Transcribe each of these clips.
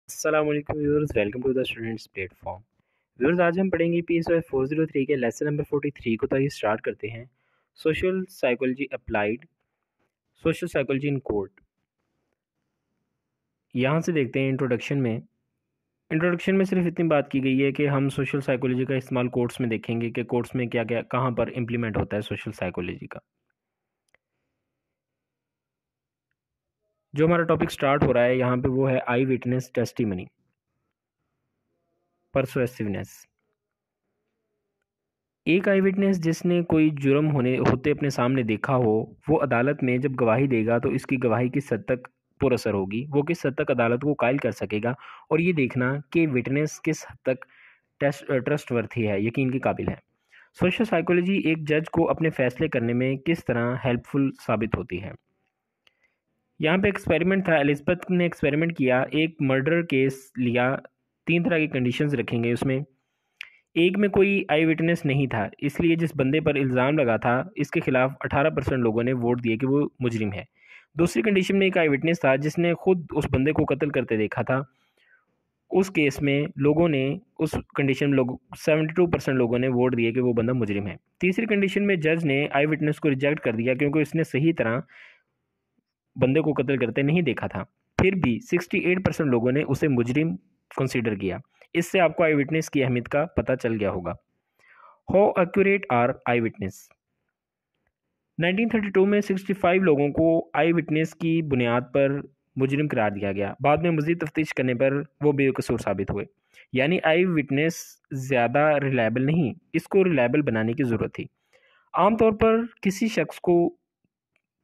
अस्सलाम वालेकुम viewers, welcome to the students platform. Viewers, आज हम पढ़ेंगे पीएसवाई 403 के लेसन नंबर 43 को। तो आइए स्टार्ट करते हैं। Social psychology applied, social psychology in court. यहाँ से देखते हैं इंट्रोडक्शन में सिर्फ इतनी बात की गई है कि हम सोशल साइकोलॉजी का इस्तेमाल कोर्ट्स में देखेंगे कि कोर्ट्स में क्या क्या कहाँ पर इम्प्लीमेंट होता है सोशल साइकोलॉजी का। जो हमारा टॉपिक स्टार्ट हो रहा है यहाँ पे वो है आई विटनेस टेस्टिमनी, परसुएसिवनेस। एक आई विटनेस जिसने कोई जुर्म होते अपने सामने देखा हो, वो अदालत में जब गवाही देगा तो इसकी गवाही किस हद तक पुरअसर होगी, वो किस हद तक अदालत को कायल कर सकेगा, और ये देखना कि विटनेस किस हद तक ट्रस्टवर्थी है, यकीन के काबिल है। सोशल साइकोलॉजी एक जज को अपने फैसले करने में किस तरह हेल्पफुल साबित होती है। यहाँ पे एक्सपेरिमेंट था, एलिजबेथ ने एक्सपेरिमेंट किया, एक मर्डर केस लिया। 3 तरह की कंडीशंस रखेंगे उसमें। एक में कोई आई विटनेस नहीं था, इसलिए जिस बंदे पर इल्ज़ाम लगा था इसके खिलाफ 18% लोगों ने वोट दिए कि वो मुजरिम है। दूसरी कंडीशन में एक आई विटनेस था जिसने खुद उस बंदे को कत्ल करते देखा था। उस केस में लोगों ने उस कंडीशन में 72% लोगों ने वोट दिए कि वो बंदा मुजरिम है। तीसरी कंडीशन में जज ने आई विटनेस को रिजेक्ट कर दिया क्योंकि उसने सही तरह बंदे को कत्ल करते नहीं देखा था। फिर भी 68% लोगों ने उसे मुजरिम कंसीडर किया। इससे आपको आई विटनेस की अहमियत का पता चल गया होगा। How accurate are I witness. 1932 में 65 लोगों को आई विटनेस की बुनियाद पर मुजरिम करार दिया गया। बाद में मज़ीद तफ्तीश करने पर वो बेकसूर साबित हुए। यानी आई विटनेस ज़्यादा रिलायबल नहीं, इसको रिलायबल बनाने की ज़रूरत थी। आमतौर पर किसी शख्स को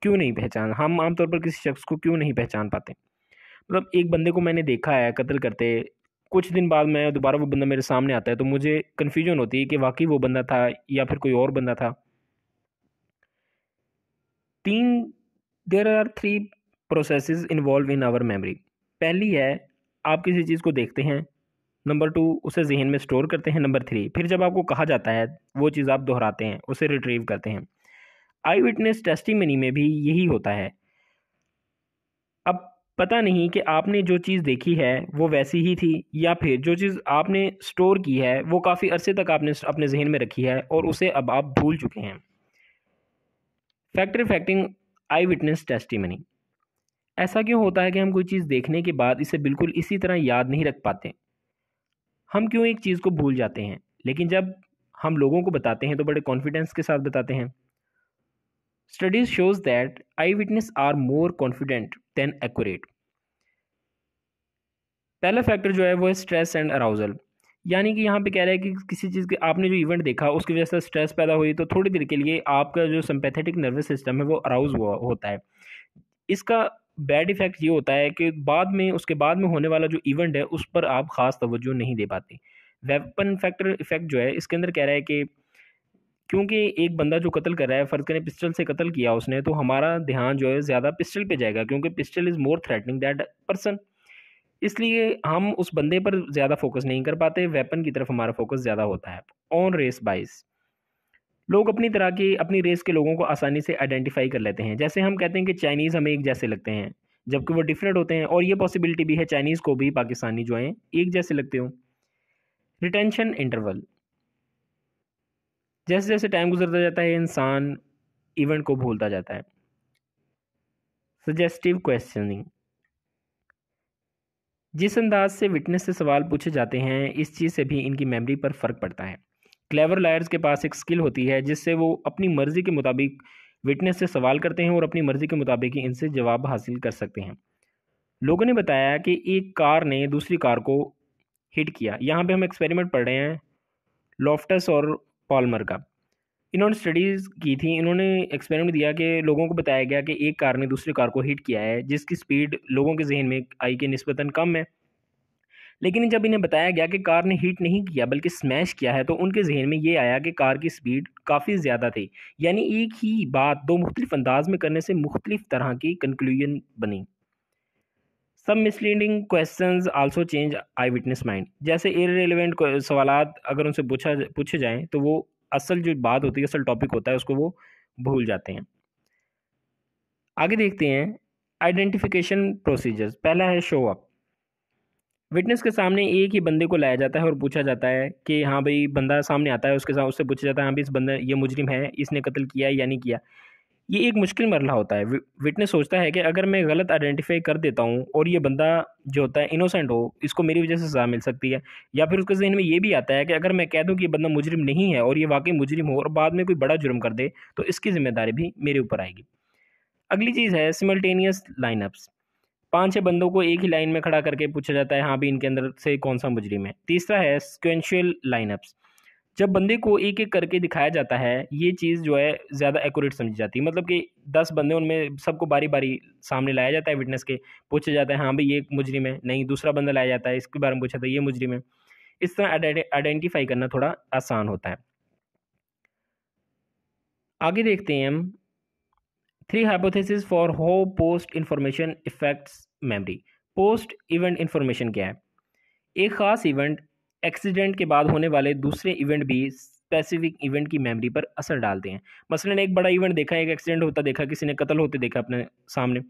क्यों नहीं पहचान हम आमतौर पर किसी शख्स को क्यों नहीं पहचान पाते। मतलब एक बंदे को मैंने देखा है कत्ल करते, कुछ दिन बाद मैं दोबारा वो बंदा मेरे सामने आता है तो मुझे कन्फ्यूजन होती है कि वाकई वो बंदा था या फिर कोई और बंदा था। तीन there are 3 processes involve in our memory. पहली है, आप किसी चीज़ को देखते हैं। नंबर 2, उसे जहन में स्टोर करते हैं। नंबर 3, फिर जब आपको कहा जाता है वो चीज़ आप दोहराते हैं, उसे रिट्रीव करते हैं। आई विटनेस टेस्टिमनी में भी यही होता है। अब पता नहीं कि आपने जो चीज़ देखी है वो वैसी ही थी या फिर जो चीज़ आपने स्टोर की है वो काफ़ी अरसे तक आपने अपने जहन में रखी है और उसे अब आप भूल चुके हैं। फैक्टर इफेक्टिंग आई विटनेस टेस्टिमनी। ऐसा क्यों होता है कि हम कोई चीज़ देखने के बाद इसे बिल्कुल इसी तरह याद नहीं रख पाते। हम क्यों एक चीज़ को भूल जाते हैं, लेकिन जब हम लोगों को बताते हैं तो बड़े कॉन्फिडेंस के साथ बताते हैं। Studies shows that eyewitness are more confident than accurate. पहला फैक्टर जो है वो है स्ट्रेस एंड अराउजल। यानी कि यहाँ पे कह रहा है कि किसी चीज़ के आपने जो इवेंट देखा उसकी वजह से स्ट्रेस पैदा हुई तो थोड़ी देर के लिए आपका जो सिंपैथेटिक नर्वस सिस्टम है वो अराउज हुआ होता है। इसका बैड इफेक्ट ये होता है कि बाद में उसके बाद में होने वाला जो इवेंट है उस पर आप खास तवज्जो नहीं दे पाते। वेपन फैक्टर इफेक्ट जो है इसके अंदर कह रहा है कि क्योंकि एक बंदा जो कत्ल कर रहा है, फ़र्ज़ करें पिस्टल से कत्ल किया उसने, तो हमारा ध्यान जो है ज़्यादा पिस्टल पे जाएगा क्योंकि pistol is more threatening that person. इसलिए हम उस बंदे पर ज़्यादा फोकस नहीं कर पाते, वेपन की तरफ हमारा फोकस ज़्यादा होता है। ऑन रेस बाइस। लोग अपनी तरह के अपनी रेस के लोगों को आसानी से आइडेंटिफाई कर लेते हैं। जैसे हम कहते हैं कि चाइनीज़ हमें एक जैसे लगते हैं, जबकि वो डिफरेंट होते हैं, और ये पॉसिबिलिटी भी है चाइनीज़ को भी पाकिस्तानी जो हैं एक जैसे लगते हों। Retention interval. जैसे जैसे टाइम गुजरता जाता है इंसान इवेंट को भूलता जाता है। Suggestive questioning. जिस अंदाज से विटनेस से सवाल पूछे जाते हैं इस चीज़ से भी इनकी मेमोरी पर फ़र्क पड़ता है। क्लेवर लायर्स के पास एक स्किल होती है जिससे वो अपनी मर्ज़ी के मुताबिक विटनेस से सवाल करते हैं और अपनी मर्ज़ी के मुताबिक ही इनसे जवाब हासिल कर सकते हैं। लोगों ने बताया कि एक कार ने दूसरी कार को हिट किया। यहाँ पे हम एक्सपेरिमेंट पढ़ रहे हैं लॉफ्टस और पॉलमर का। इन्होंने स्टडीज़ की थी, इन्होंने एक्सपेरिमेंट दिया कि लोगों को बताया गया कि एक कार ने दूसरी कार को हिट किया है जिसकी स्पीड लोगों के जहन में आई के निस्बतन कम है। लेकिन जब इन्हें बताया गया कि कार ने हिट नहीं किया बल्कि स्मैश किया है तो उनके जहन में ये आया कि कार की स्पीड काफ़ी ज़्यादा थी। यानी एक ही बात दो मुख्तलिफ अंदाज में करने से मुख्तलिफ तरह की कंक्लूजन बनी। सब मिसलीडिंग क्वेश्चंस आल्सो चेंज आई विटनेस माइंड। जैसे इररिलेवेंट सवालात अगर उनसे पूछे जाएं तो वो असल जो बात होती है, असल टॉपिक होता है, उसको वो भूल जाते हैं। आगे देखते हैं आइडेंटिफिकेशन प्रोसीजर्स। पहला है शो अप। विटनेस के सामने एक ही बंदे को लाया जाता है और पूछा जाता है कि हाँ भाई, बंदा सामने आता है, उसके साथ उससे पूछा जाता है हाँ भाई, इस बंदा ये मुजरिम है, इसने कत्ल किया है या नहीं किया। ये एक मुश्किल मरला होता है। विटनेस सोचता है कि अगर मैं गलत आइडेंटिफाई कर देता हूँ और ये बंदा जो होता है इनोसेंट हो, इसको मेरी वजह से सज़ा मिल सकती है। या फिर उसके जहन में ये भी आता है कि अगर मैं कह दूँ कि ये बंदा मुजरिम नहीं है और ये वाकई मुजरिम हो और बाद में कोई बड़ा जुर्म कर दे, तो इसकी जिम्मेदारी भी मेरे ऊपर आएगी। अगली चीज़ है सिमल्टेनियस लाइनअप्स। 5-6 बंदों को एक ही लाइन में खड़ा करके पूछा जाता है हाँ भी इनके अंदर से कौन सा मुजरिम है। तीसरा है सिक्वेंशियल लाइनअप्स। जब बंदे को एक एक करके दिखाया जाता है, ये चीज़ जो है ज़्यादा एक्यूरेट समझी जाती है। मतलब कि 10 बंदे, उनमें सबको बारी बारी सामने लाया जाता है विटनेस के, पूछा जाता है हाँ भाई ये एक मुजरिम है, नहीं दूसरा बंदा लाया जाता है, इसके बारे में पूछा था ये मुजरिम है। इस तरह आइडेंटिफाई करना थोड़ा आसान होता है। आगे देखते हैं हम 3 hypothesis for how post information effects memory. Post event information क्या है? एक ख़ास इवेंट एक्सीडेंट के बाद होने वाले दूसरे इवेंट भी स्पेसिफिक इवेंट की मेमोरी पर असर डालते हैं। मसलन एक बड़ा इवेंट देखा, एक एक्सीडेंट होता देखा, किसी ने कत्ल होते देखा अपने सामने,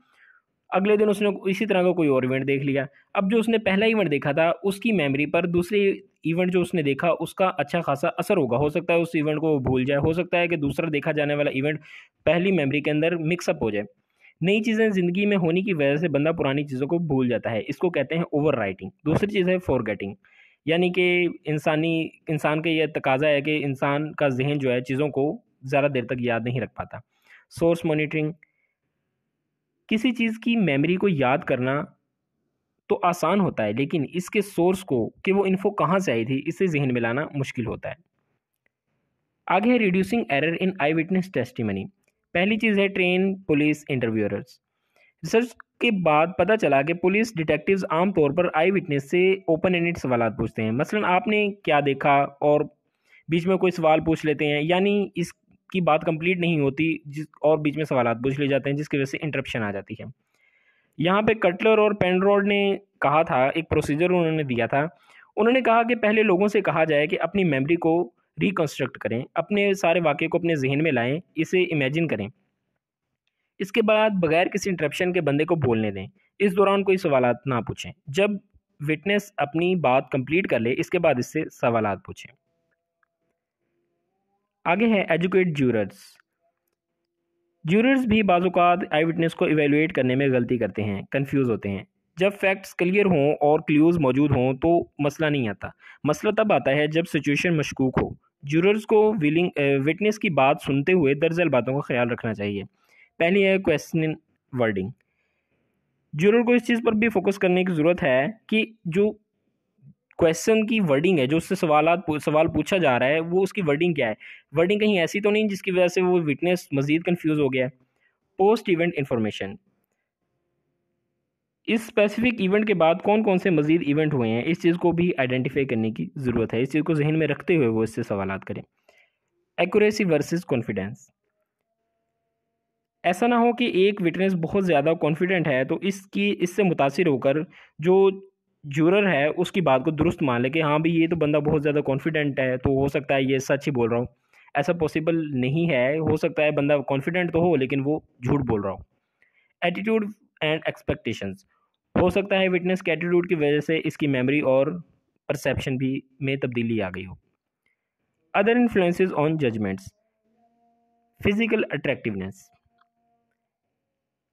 अगले दिन उसने इसी तरह का कोई और इवेंट देख लिया। अब जो उसने पहला इवेंट देखा था उसकी मेमोरी पर दूसरे इवेंट जो उसने देखा उसका अच्छा खासा असर होगा। हो सकता है उस इवेंट को वो भूल जाए, हो सकता है कि दूसरा देखा जाने वाला इवेंट पहली मेमोरी के अंदर मिक्सअप हो जाए। नई चीज़ें ज़िंदगी में होने की वजह से बंदा पुरानी चीज़ों को भूल जाता है, इसको कहते हैं ओवर राइटिंग। दूसरी चीज़ है फॉरगेटिंग, यानी कि इंसान का यह तकाजा है कि इंसान का जहन जो है चीज़ों को ज़्यादा देर तक याद नहीं रख पाता। सोर्स मॉनिटरिंग, किसी चीज़ की मेमोरी को याद करना तो आसान होता है, लेकिन इसके सोर्स को कि वो इन्फो कहाँ से आई थी, इसे जहन में लाना मुश्किल होता है। आगे है reducing error in I witness testimony. पहली चीज़ है ट्रेन पुलिस इंटरव्यूअर्स। रिसर्च के बाद पता चला कि पुलिस डिटेक्टिव्स आमतौर पर आई विटनेस से ओपन एंडेड सवाल पूछते हैं। मसलन आपने क्या देखा, और बीच में कोई सवाल पूछ लेते हैं, यानी इसकी बात कंप्लीट नहीं होती जिस और बीच में सवाल पूछ लिए जाते हैं, जिसकी वजह से इंटरप्शन आ जाती है। यहाँ पे कटलर और पेनरोड ने कहा था, एक प्रोसीजर उन्होंने दिया था। उन्होंने कहा कि पहले लोगों से कहा जाए कि अपनी मेमोरी को रिकंस्ट्रक्ट करें, अपने सारे वाक़े को अपने जहन में लाएं, इसे इमेजिन करें। इसके बाद बगैर किसी इंटरप्शन के बंदे को बोलने दें। इस दौरान कोई सवालात ना पूछें। जब विटनेस अपनी बात कंप्लीट कर ले, इसके बाद इससे सवालात पूछें। आगे है एजुकेट ज्यूरर्स। ज्यूरर्स भी बाज़-औक़ात आई विटनेस को इवेलुएट करने में गलती करते हैं, कंफ्यूज होते हैं। जब फैक्ट्स क्लियर हों और क्लूज़ मौजूद हों तो मसला नहीं आता। मसला तब आता है जब सिचुएशन मशकूक हो। ज्यूरर्स को विटनेस की बात सुनते हुए दरअसल बातों का ख्याल रखना चाहिए। पहली है क्वेश्चन वर्डिंग। ज्यूरर को इस चीज़ पर भी फोकस करने की ज़रूरत है कि जो क्वेश्चन की वर्डिंग है, जो उससे सवाल पूछा जा रहा है, वो उसकी वर्डिंग क्या है। वर्डिंग कहीं ऐसी तो नहीं जिसकी वजह से वो विटनेस मज़ीद कन्फ्यूज़ हो गया है। पोस्ट इवेंट इन्फॉर्मेशन, इस स्पेसिफिक इवेंट के बाद कौन कौन से मज़ीद इवेंट हुए हैं, इस चीज़ को भी आइडेंटिफाई करने की ज़रूरत है। इस चीज़ को जहन में रखते हुए वो इससे सवालात करें। एक्यूरेसी वर्सेस कॉन्फिडेंस, ऐसा ना हो कि एक विटनेस बहुत ज़्यादा कॉन्फिडेंट है तो इससे मुतासिर होकर जो जूरर है उसकी बात को दुरुस्त मान ले कि हाँ भाई ये तो बंदा बहुत ज़्यादा कॉन्फिडेंट है, तो हो सकता है ये सच ही बोल रहा हूँ। ऐसा पॉसिबल नहीं है, हो सकता है बंदा कॉन्फिडेंट तो हो लेकिन वो झूठ बोल रहा हो। एटीट्यूड एंड एक्सपेक्टेशंस, हो सकता है विटनेस के एटीट्यूड की वजह से इसकी मेमोरी और परसेप्शन भी में तब्दीली आ गई हो। Other influences on judgements, physical attractiveness,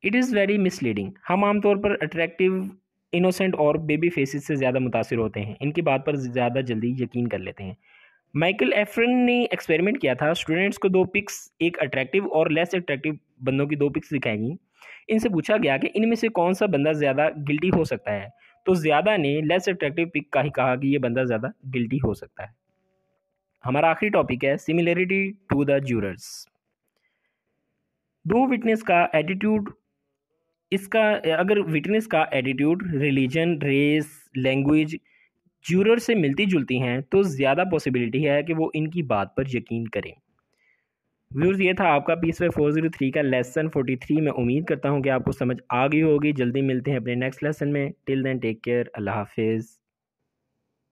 it is very misleading. हम आमतौर पर अट्रैक्टिव, इनोसेंट और बेबी फेसेस से ज़्यादा मुतासिर होते हैं, इनकी बात पर ज़्यादा जल्दी यकीन कर लेते हैं। माइकल एफ्रन ने एक्सपेरिमेंट किया था। स्टूडेंट्स को 2 पिक्स, एक अट्रैक्टिव और लेस अट्रैक्टिव बंदों की 2 पिक्स दिखाएंगी। इनसे पूछा गया कि इनमें से कौन सा बंदा ज़्यादा गिल्टी हो सकता है, तो ज़्यादा ने लेस अट्रैक्टिव पिक का ही कहा कि ये बंदा ज़्यादा गिल्टी हो सकता है। हमारा आखिरी टॉपिक है सिमिलरिटी टू द जूरर्स। दो विटनेस का एटीट्यूड, इसका अगर विटनेस का एटीट्यूड, रिलीजन, रेस, लैंग्वेज ज्यूरर से मिलती जुलती हैं तो ज़्यादा पॉसिबिलिटी है कि वो इनकी बात पर यकीन करें। व्यूअर्स, ये था आपका PSY 403 का लेसन 43। मैं उम्मीद करता हूँ कि आपको समझ आ गई होगी। जल्दी मिलते हैं अपने नेक्स्ट लेसन में। टिल देन टेक केयर, अल्लाह हाफिज़।